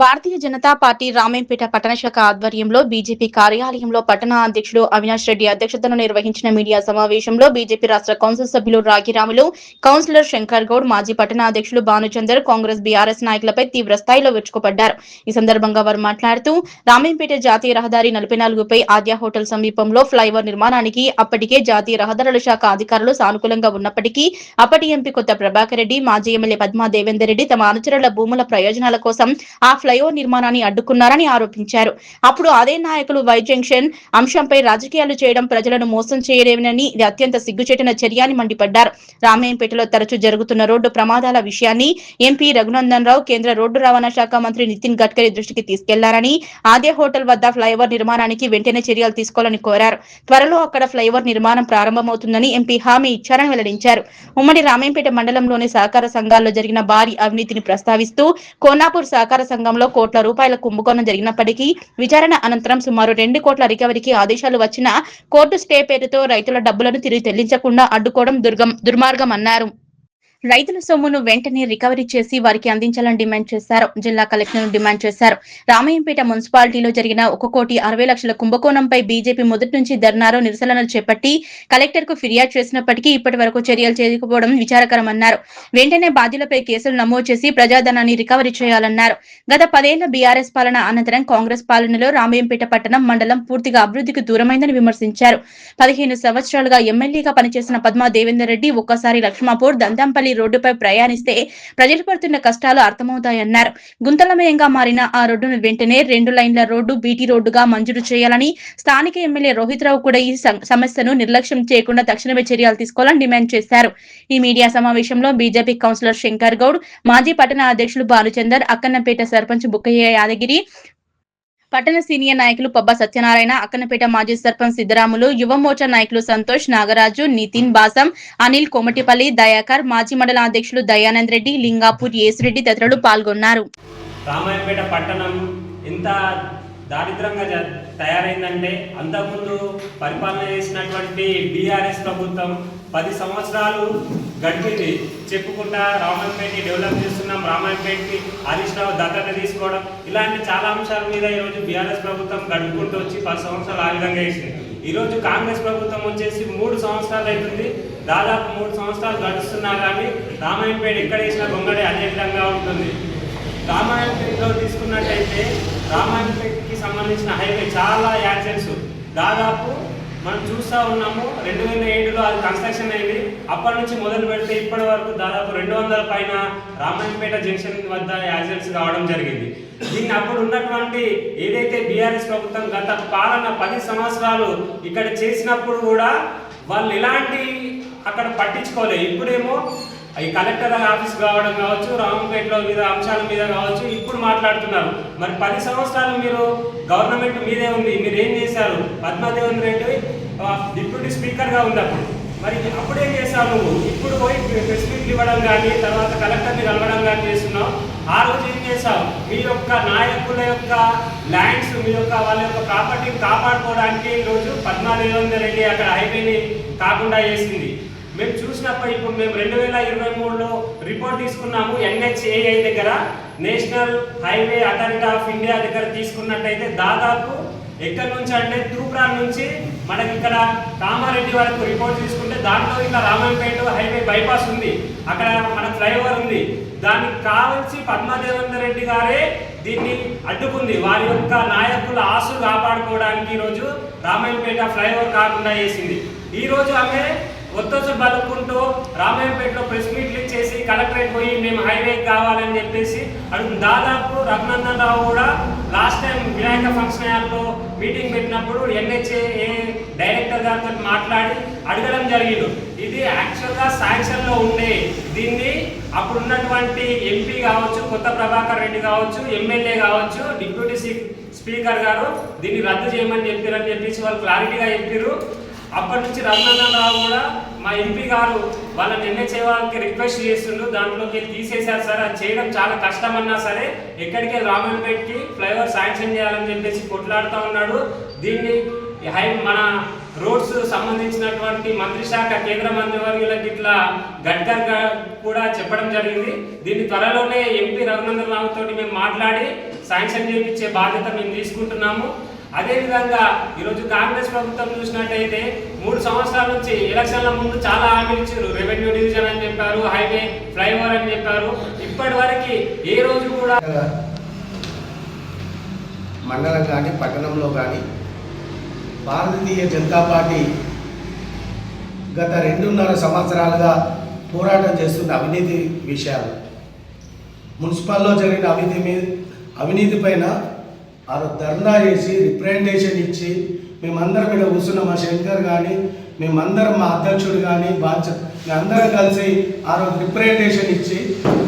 Bharatiya Janata party Ramayampet పట్టణ శాఖ ఆధ్వర్యంలో బీజేపీ కార్యాలయంలో పట్టణ అధ్యక్షుడు అవినాష్ రెడ్డి అధ్యక్షతన నిర్వహించిన మీడియా సమావేశంలో బీజేపీ రాష్ట్ర కౌన్సిల్ సభ్యులు రాగిరాములు, కౌన్సిలర్ శంకర్ గౌడ్, మాజీ పట్టణ అధ్యక్షులు భానుచందర్, కాంగ్రెస్ బీఆర్ఎస్ నాయకులపై తీవ్ర స్థాయిలో విరుచుకుపడ్డారు. ఈ సందర్భంగా వారు మాట్లాడుతూ రామేంపేట జాతీయ రహదారి 44పై ఆద్య హోటల్ సమీపంలో ఫ్లైఓవర్ నిర్మాణానికి అప్పటికే జాతీయ రహదారుల శాఖ అధికారులు సానుకూలంగా ఉన్నప్పటికీ అప్పటి ఎంపీ కొత్త ప్రభాకర్ రెడ్డి, మాజీ ఎమ్మెల్యే పద్మా దేవేందర్ రెడ్డి తమ అనుచరుల భూముల ప్రయోజనాల కోసం ఆ ఫ్లైఓవర్ నిర్మాణాన్ని అడ్డుకున్నారని ఆరోపించారు. అప్పుడు అదే నాయకులు వై జంక్షన్ అంశంపై రాజకీయాలు చేయడం ప్రజలను మోసం చేయలేమని ఇది అత్యంత సిగ్గుచేటిన చర్య అని మండిపడ్డారు. రామేంపేటలో తరచూ జరుగుతున్న రోడ్డు ప్రమాదాల విషయాన్ని ఎంపీ రఘునందన్ రావు, కేంద్ర రోడ్డు రవాణా శాఖ మంత్రి నితిన్ గడ్కరీ దృష్టికి తీసుకెళ్లారని, ఆద్య హోటల్ వద్ద ఫ్లైఓవర్ నిర్మాణానికి వెంటనే చర్యలు తీసుకోవాలని కోరారు. త్వరలో అక్కడ ఫ్లైఓవర్ నిర్మాణం ప్రారంభమవుతుందని ఎంపీ హామీ ఇచ్చారని వెల్లడించారు. ఉమ్మడి రామేంపేట మండలంలోని సహకార సంఘాల్లో జరిగిన భారీ అవినీతిని ప్రస్తావిస్తూ కోనాపూర్ సహకార సంఘంలో కోట్ల రూపాయల కుంభకోణం జరిగినప్పటికీ విచారణ అనంతరం సుమారు 2 కోట్ల రికవరీకి ఆదేశాలు వచ్చినా కోర్టు స్టే పేరుతో రైతుల డబ్బులను తిరిగి చెల్లించకుండా అడ్డుకోవడం దుర్మార్గమన్నారు. రైతుల సొమ్మును వెంటనే రికవరీ చేసి వారికి అందించాలని డిమాండ్ చేశారు. జిల్లా కలెక్టర్ డిమాండ్ చేశారు. రామయ్యంపేట మున్సిపాలిటీలో జరిగిన 1,60,00,000 కుంభకోణంపై బీజేపీ మొదటి నుంచి ధర్నాలో నిరసనలు చేపట్టి కలెక్టర్ కు ఫిర్యాదు చేసినప్పటికీ ఇప్పటి వరకు చర్యలు చేయకపోవడం విచారకరమన్నారు. వెంటనే బాధ్యులపై కేసులు నమోదు చేసి ప్రజాధనాన్ని రికవరీ చేయాలన్నారు. గత 10 ఏళ్ల బీఆర్ఎస్ పాలన అనంతరం కాంగ్రెస్ పాలనలో రామయ్యంపేట పట్టణం, మండలం పూర్తిగా అభివృద్ధికి దూరమైందని విమర్శించారు. 15 సంవత్సరాలుగా ఎమ్మెల్యేగా పనిచేసిన పద్మా దేవేందర్ రెడ్డి ఒక్కసారి లక్ష్మాపూర్, దంతంపల్లి రోడ్డుపై ప్రయాణిస్తే ప్రజలు పడుతున్న కష్టాలు అర్థమవుతాయన్నారు. గుంతలమయంగా మారిన ఆ రోడ్డును వెంటనే 2 లైన్ల రోడ్డు బీటీ రోడ్డుగా మంజూరు చేయాలని, స్థానిక ఎమ్మెల్యే రోహిత్ రావు కూడా ఈ సమస్యను నిర్లక్ష్యం చేయకుండా తక్షణమే చర్యలు తీసుకోవాలని డిమాండ్ చేశారు. ఈ మీడియా సమావేశంలో బీజేపీ కౌన్సిలర్ శంకర్ గౌడ్, మాజీ పట్టణ అధ్యక్షులు భానుచందర్, అక్కన్నపేట సర్పంచ్ బుక్కయ్య యాదగిరి, పట్టణ సీనియర్ నాయకులు పబ్బా సత్యనారాయణ, అక్కన్నపేట మాజీ సర్పంచ్ సిద్దరాములు, యువ మోర్చా నాయకులు సంతోష్, నాగరాజు, నితిన్, బాసం, అనిల్, కోమటిపల్లి, దయాకర్, మాజీ మండల అధ్యక్షులు దయానంద్ రెడ్డి, లింగాపూర్ యేసిరెడ్డి తదితరులు పాల్గొన్నారు. రామాయపేట పట్టణం ఎంత దారిద్రంగా తయారైందంటే అంతకుముందు పరిపాలన చేసినటువంటి బీఆర్ఎస్ ప్రభుత్వం 10 సంవత్సరాలు గడిపింది చెప్పుకుంటా రామాయపేటని డెవలప్ చేస్తున్నాం, రామాయపేటకి హరీష్ రావు దత్తత తీసుకోవడం, ఇలాంటి చాలా అంశాల మీద ఈరోజు బీఆర్ఎస్ ప్రభుత్వం గడుపుకుంటూ వచ్చి 10 సంవత్సరాలు ఆ విధంగా చేసింది. ఈరోజు కాంగ్రెస్ ప్రభుత్వం వచ్చేసి 3 సంవత్సరాలు అవుతుంది. దాదాపు 3 సంవత్సరాలు గడుస్తున్నా కానీ రామాయపేట ఎక్కడ వేసినా గొంగడే అదే విధంగా ఉంటుంది. రామాయణపేటలో తీసుకున్నట్టయితే రామాయణపేటకి సంబంధించిన హైవే చాలా యాక్సిడెంట్స్ దాదాపు మనం చూస్తూ ఉన్నాము. 2007లో అది కన్స్ట్రక్షన్ అయింది. అప్పటి నుంచి మొదలు పెడితే ఇప్పటి వరకు దాదాపు 200 పైన రామాయణపేట జంక్షన్ వద్ద యాక్సిడెంట్స్ కావడం జరిగింది. దీన్ని అప్పుడు ఉన్నటువంటి ఏదైతే బీఆర్ఎస్ ప్రభుత్వం గత పాలన 10 సంవత్సరాలు ఇక్కడ చేసినప్పుడు కూడా వాళ్ళు ఎలాంటి అక్కడ పట్టించుకోలేదు. ఇప్పుడేమో ఈ కలెక్టర్ ఆఫీస్ కావడం కావచ్చు, రామపేటలో వివిధ అంశాల మీద కావచ్చు ఇప్పుడు మాట్లాడుతున్నారు. మరి 10 సంవత్సరాలు మీరు గవర్నమెంట్ మీదే ఉంది, మీరు ఏం చేశారు? పద్మాదేవన్ రెడ్డి డిప్యూటీ స్పీకర్గా ఉంది అప్పుడు. మరి అప్పుడేం చేశావు నువ్వు? ఇప్పుడు పోయి ప్రెస్ మీట్లు ఇవ్వడం కానీ తర్వాత కలెక్టర్ని కలవడం కానీ చేస్తున్నావు. ఆ రోజు ఏం చేశావు? మీ యొక్క నాయకుల యొక్క ల్యాండ్స్, మీ యొక్క వాళ్ళ యొక్క ప్రాపర్టీని కాపాడుకోవడానికి ఈరోజు పద్మాదేవన్ రెడ్డి అక్కడ హైవేని కాకుండా చేసింది. మేము చూసినప్పుడు ఇప్పుడు మేము 2023లో రిపోర్ట్ తీసుకున్నాము. NHAI దగ్గర, national highway authority of India దగ్గర తీసుకున్నట్టయితే దాదాపు ఎక్కడి నుంచి అంటే తూప్రాన్ నుంచి మనకి ఇక్కడ కామారెడ్డి వరకు రిపోర్ట్ తీసుకుంటే దాంట్లో ఇలా రామాయపేట హైవే బైపాస్ ఉంది, అక్కడ మన ఫ్లైఓవర్ ఉంది. దానికి కావాల్సి పద్మాదేవేందర్ రెడ్డి గారే దీన్ని అడ్డుకుంది. వారి యొక్క నాయకుల ఆశలు కాపాడుకోవడానికి ఈరోజు రామాయపేట ఫ్లైఓవర్ కాకుండా చేసింది. ఈరోజు ఆమె ఒత్తొచ్చు బలుక్కుంటూ రామాయణపేటలో ప్రెస్ మీట్లు ఇచ్చేసి కలెక్టరేట్ పోయి మేము హైవే కావాలని చెప్పేసి అడుగుతుంది. దాదాపు రఘునందన్ రావు కూడా లాస్ట్ టైం వినాయక ఫంక్షన్ హాల్లో మీటింగ్ పెట్టినప్పుడు NHAI డైరెక్టర్ గారితో మాట్లాడి అడగడం జరిగింది. ఇది యాక్చువల్గా శాంక్షన్లో ఉండే దీన్ని అప్పుడు ఉన్నటువంటి ఎంపీ కావచ్చు, కొత్త ప్రభాకర్ రెడ్డి కావచ్చు, ఎమ్మెల్యే కావచ్చు, డిప్యూటీ స్పీకర్ గారు దీన్ని రద్దు చేయమని చెప్పారని చెప్పేసి వాళ్ళు క్లారిటీగా చెప్పారు. అప్పటి నుంచి రఘునందన్ రావు కూడా మా ఎంపీ గారు వాళ్ళని NHAI వాళ్ళకి రిక్వెస్ట్ చేస్తుండ్రు, దాంట్లోకి తీసేశారు సార్, అది చేయడం చాలా కష్టమన్నా సరే ఎక్కడికి రామాయణపేటకి ఫ్లైఓవర్ శాంక్షన్ చేయాలని చెప్పేసి కొట్లాడుతూ ఉన్నాడు. దీన్ని మన రోడ్స్ సంబంధించినటువంటి మంత్రి శాఖ కేంద్ర మంత్రివర్యులకి ఇట్లా గడ్కర్ కూడా చెప్పడం జరిగింది. దీన్ని త్వరలోనే ఎంపీ రఘునందన్ రావు తోటి మేము మాట్లాడి శాంక్షన్ చేయించే బాధ్యత మేము తీసుకుంటున్నాము. అదేవిధంగా ఈరోజు కాంగ్రెస్ ప్రభుత్వం చూసినట్టయితే 3 సంవత్సరాల నుంచి ఎలక్షన్ల ముందు చాలా హామీలు ఇచ్చారు. రెవెన్యూ డివిజన్ అని చెప్పారు, హైవే ఫ్లైఓవర్ అని చెప్పారు. ఇప్పటి వరకు ఏ రోజు కూడా మండలం కానీ పట్టణంలో కానీ భారతీయ జనతా పార్టీ గత 2.5 సంవత్సరాలుగా పోరాటం చేస్తున్న అవినీతి విషయాలు, మున్సిపల్లో జరిగిన అవినీతి పైన ధర్నా చేసి రిప్రజెంటేషన్ ఇచ్చి మేమందరం ఇక్కడ కూర్చున్న మా శంకర్ కానీ మేమందరం మా అధ్యక్షుడు కానీ మేమందరం కలిసి ఆ రోజు రిప్రజెంటేషన్ ఇచ్చి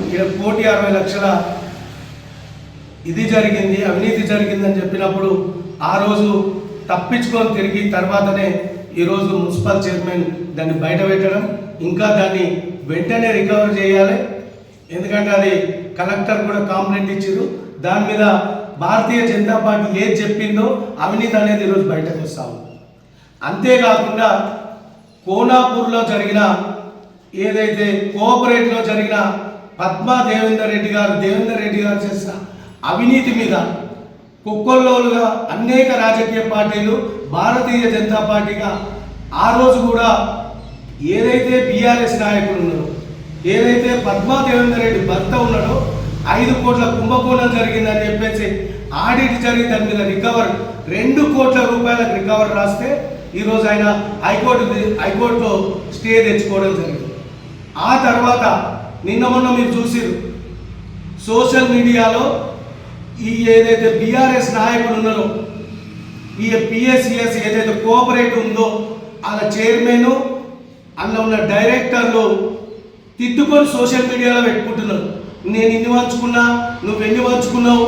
ఇక్కడ 1,60 లక్షల ఇది జరిగింది, అవినీతి జరిగిందని చెప్పినప్పుడు ఆ రోజు తప్పించుకొని తిరిగి తర్వాతనే ఈరోజు మున్సిపల్ చైర్మన్ దాన్ని బయట పెట్టడం, ఇంకా దాన్ని వెంటనే రికవర్ చేయాలి. ఎందుకంటే అది కలెక్టర్ కూడా కంప్లైంట్ ఇచ్చారు. దాని మీద భారతీయ జనతా పార్టీ ఏది చెప్పిందో అవినీతి అనేది ఈరోజు బయటకు వస్తాము. అంతేకాకుండా కోనాపూర్లో జరిగిన ఏదైతే కోఆపరేటివ్లో జరిగిన పద్మా దేవేందర్ రెడ్డి గారు చేసిన అవినీతి మీద కుక్కల్లోలుగా అనేక రాజకీయ పార్టీలు భారతీయ జనతా పార్టీగా ఆ రోజు కూడా ఏదైతే బీఆర్ఎస్ నాయకులు ఉన్నారో, ఏదైతే పద్మా దేవేందర్ రెడ్డి భర్త ఉన్నాడో 5 కోట్ల కుంభకోణం జరిగిందని చెప్పేసి ఆడిట్ జరిగి దాని మీద రికవర్ 2 కోట్ల రూపాయలకు రికవర్ రాస్తే ఈరోజు ఆయన హైకోర్టులో స్టే తెచ్చుకోవడం జరిగింది. ఆ తర్వాత మొన్న మీరు చూసిరు సోషల్ మీడియాలో ఈ ఏదైతే బీఆర్ఎస్ నాయకులు ఉన్నారో, ఈ పిఎస్సిఎస్ ఏదైతే కోఆపరేటివ్ ఉందో అలా చైర్మన్ అందులో ఉన్న డైరెక్టర్లు తిట్టుకొని సోషల్ మీడియాలో పెట్టుకుంటున్నారు. నేను ఇన్ని వంచుకున్నా, నువ్వు ఎన్ని వంచుకున్నావు,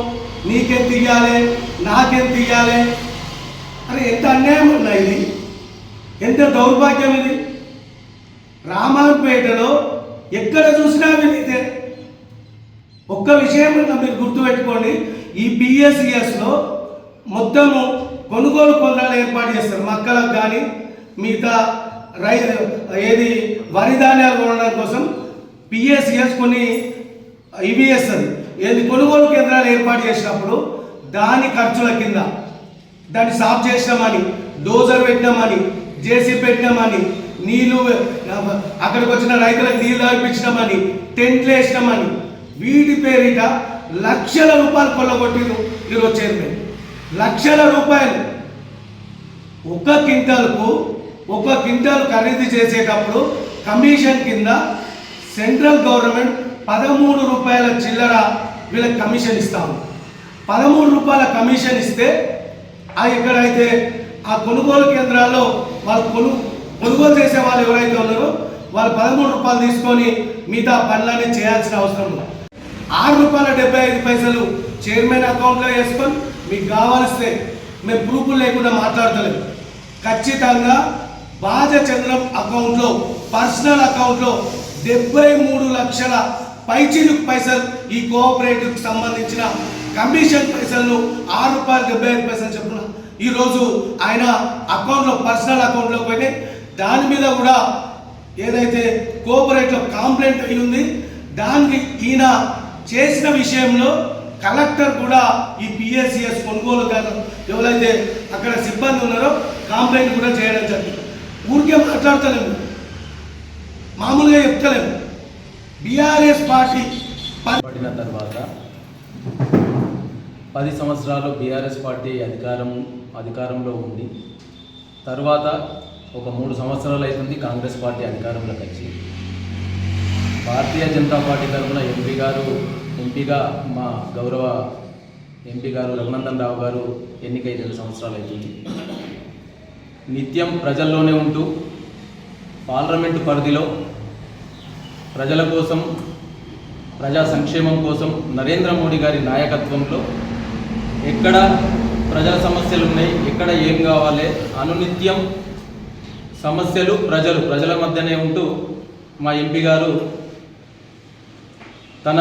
నీకెంత ఇయ్యాలి, నాకెంత ఇయ్యాలి. అరే ఎంత అన్యాయం ఉన్నా ఇది, ఎంత దౌర్భాగ్యం ఇది. రామాపేటలో ఎక్కడ చూసినా వినితే ఒక్క విషయం మీరు గుర్తుపెట్టుకోండి, ఈ పిఎస్సిఎస్లో మొత్తము కొనుగోలు కేంద్రాలు ఏర్పాటు చేస్తారు. మక్కలకు కానీ మిగతా ఏది వరి ధాన్యాలు కొనడం కోసం పిఎస్సిఎస్ కొన్ని ఇవి వేస్తుంది. ఏది కొనుగోలు కేంద్రాలు ఏర్పాటు చేసినప్పుడు దాని ఖర్చుల కింద దాన్ని సాఫ్ చేసినామని, డోజర్ పెట్టినామని, జేసీ పెట్టినామని, నీళ్లు అక్కడికి వచ్చిన రైతులకు నీళ్ళు తాగిపించినామని, టెంట్లు వేసినామని, వీటి పేరిట లక్షల రూపాయలు కొల్లగొట్టిరు. ఈరోజు చైర్మన్ లక్షల రూపాయలు ఒక క్వింటాల్ ఖరీదు చేసేటప్పుడు కమిషన్ కింద సెంట్రల్ గవర్నమెంట్ 13 రూపాయల చిల్లర వీళ్ళకి కమిషన్ ఇస్తాము. 13 రూపాయల కమిషన్ ఇస్తే ఎక్కడైతే ఆ కొనుగోలు కేంద్రాల్లో వాళ్ళు కొనుగోలు చేసే వాళ్ళు ఎవరైతే ఉన్నారో వాళ్ళు 13 రూపాయలు తీసుకొని మిగతా పనులన్నీ చేయాల్సిన అవసరం ఉంది. ₹6.75 చైర్మన్ అకౌంట్లో వేసుకొని మీకు కావాల్స్తే మేము ప్రూఫ్లు లేకుండా మాట్లాడతలేము. ఖచ్చితంగా బాజచంద్రం అకౌంట్లో, పర్సనల్ అకౌంట్లో 73 లక్షల పైచిలుకు పైసలు ఈ కోఆపరేటివ్కి సంబంధించిన కమిషన్ పైసలను ₹6.75 చొప్పున ఈరోజు ఆయన అకౌంట్లో, పర్సనల్ అకౌంట్లో పోయి దాని మీద కూడా ఏదైతే కోఆపరేటివ్లో కంప్లైంట్ అయి ఉంది దానికి ఈయన చేసిన విషయంలో కలెక్టర్ కూడా ఈ పిఎస్సిఎస్ కొనుగోలుదారులు ఎవరైతే అక్కడ సిబ్బంది ఉన్నారో కంప్లైంట్ కూడా చేయడం జరిగింది. ఊరికే మాట్లాడతలేము, మామూలుగా చెప్తలేము. బీఆర్ఎస్ పార్టీ పడిన తర్వాత 10 సంవత్సరాలు బీఆర్ఎస్ పార్టీ అధికారంలో ఉంది. తర్వాత ఒక 3 సంవత్సరాలు అవుతుంది కాంగ్రెస్ పార్టీ అధికారంలోకి వచ్చి. భారతీయ జనతా పార్టీ తరఫున ఎంపీగా మా గౌరవ ఎంపీ గారు రఘునందన్ రావు గారు ఎన్నికై 2 సంవత్సరాలు అవుతుంది. నిత్యం ప్రజల్లోనే ఉంటూ పార్లమెంటు పరిధిలో ప్రజల కోసం, ప్రజా సంక్షేమం కోసం నరేంద్ర మోడీ గారి నాయకత్వంలో ఎక్కడ ప్రజల సమస్యలు ఉన్నాయి, ఎక్కడ ఏం కావాలి, అనునిత్యం సమస్యలు ప్రజల మధ్యనే ఉంటూ మా ఎంపీ గారు తన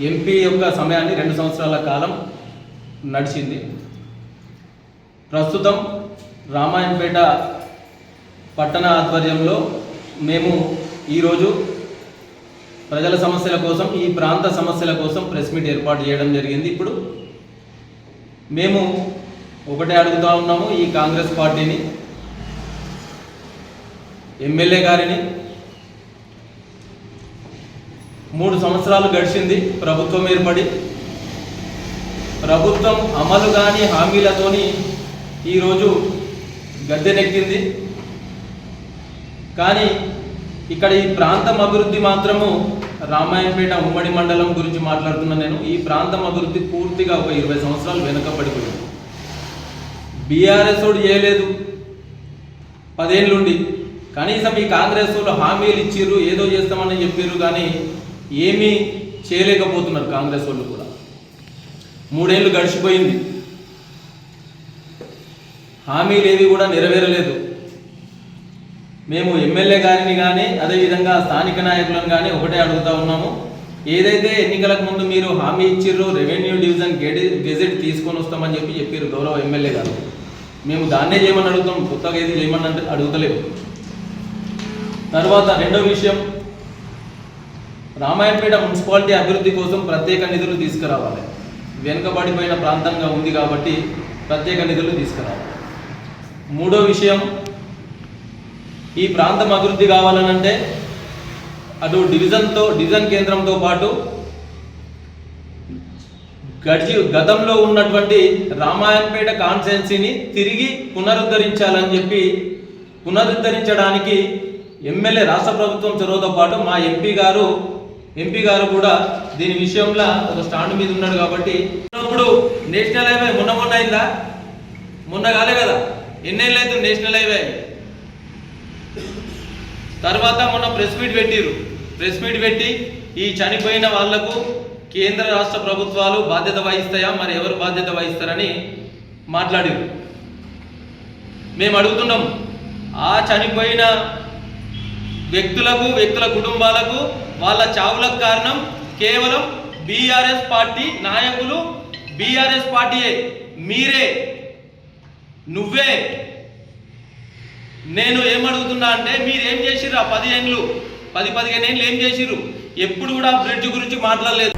ఎంపీ యొక్క సమయాన్ని 2 సంవత్సరాల కాలం నడిచింది. ప్రస్తుతం రామాయంపేట పట్టణ ఆధ్వర్యంలో మేము ఈరోజు ప్రజల సమస్యల కోసం, ఈ ప్రాంత సమస్యల కోసం ప్రెస్ మీట్ ఏర్పాటు చేయడం జరిగింది. ఇప్పుడు మేము ఒకటే అడుగుతా ఉన్నాము ఈ కాంగ్రెస్ పార్టీని, ఎమ్మెల్యే గారిని. 3 సంవత్సరాలు గడిచింది ప్రభుత్వం ఏర్పడి. ప్రభుత్వం అమలు కాని హామీలతోని ఈరోజు గద్దెనెక్కింది. కానీ ఇక్కడ ఈ ప్రాంతం అభివృద్ధి మాత్రము, రామాయంపేట ఉమ్మడి మండలం గురించి మాట్లాడుతున్నా నేను, ఈ ప్రాంతం అభివృద్ధి పూర్తిగా ఒక 20 సంవత్సరాలు వెనకబడిపోయింది. బీఆర్ఎస్ ఓడు చేయలేదు 10 ఏళ్ళుండి. కనీసం ఈ కాంగ్రెస్ వాళ్ళు హామీలు ఇచ్చిర్రు, ఏదో చేస్తామని చెప్పారు, కానీ ఏమీ చేయలేకపోతున్నారు కాంగ్రెస్ వాళ్ళు కూడా. 3 ఏళ్ళు గడిచిపోయింది, హామీలు ఏవి కూడా నెరవేరలేదు. మేము ఎమ్మెల్యే గారిని కానీ అదేవిధంగా స్థానిక నాయకులను కానీ ఒకటే అడుగుతా ఉన్నాము, ఏదైతే ఎన్నికలకు ముందు మీరు హామీ ఇచ్చిర్రో రెవెన్యూ డివిజన్ గెజెట్ తీసుకొని వస్తామని చెప్పారు గౌరవ ఎమ్మెల్యే గారు, మేము దాన్నే చేయమని అడుగుతాం, కొత్తగా ఏది చేయమని అంటే అడుగుతలేము. తర్వాత రెండో విషయం, రామాయంపేట మున్సిపాలిటీ అభివృద్ధి కోసం ప్రత్యేక నిధులు తీసుకురావాలి. వెనుకబడిపోయిన ప్రాంతంగా ఉంది కాబట్టి ప్రత్యేక నిధులు తీసుకురావాలి. మూడో విషయం, ఈ ప్రాంతం అభివృద్ధి కావాలనంటే అటు డివిజన్ కేంద్రంతో పాటు గతంలో ఉన్నటువంటి రామాయంపేట కాన్స్టిట్యున్సీని తిరిగి పునరుద్ధరించడానికి ఎమ్మెల్యే రాష్ట్ర ప్రభుత్వం చొరవతో పాటు మా ఎంపీ గారు కూడా దీని విషయంలో ఒక స్టాండ్ మీద ఉన్నాడు. కాబట్టి ఇప్పుడు నేషనల్ హైవే మొన్న అయిందా? మొన్న కాలే కదా, ఎన్నేళ్ళు అయితే నేషనల్ హైవే. తర్వాత మొన్న ప్రెస్ మీట్ పెట్టి ఈ చనిపోయిన వాళ్లకు కేంద్ర రాష్ట్ర ప్రభుత్వాలు బాధ్యత వహిస్తాయా, మరి ఎవరు బాధ్యత వహిస్తారని మాట్లాడారు. మేము అడుగుతున్నాం, ఆ చనిపోయిన వ్యక్తుల కుటుంబాలకు వాళ్ళ చావులకు కారణం కేవలం బీఆర్ఎస్ పార్టీ నాయకులు, బీఆర్ఎస్ పార్టీయే, మీరే, నువ్వే. నేను ఏమడుగుతున్నా అంటే, మీరేం చేసిర్రు? 10 ఏళ్ళు 15 ఏళ్ళు ఏం చేసిర్రు? ఎప్పుడు కూడా బ్రిడ్జ్ గురించి మాట్లాడలేదు.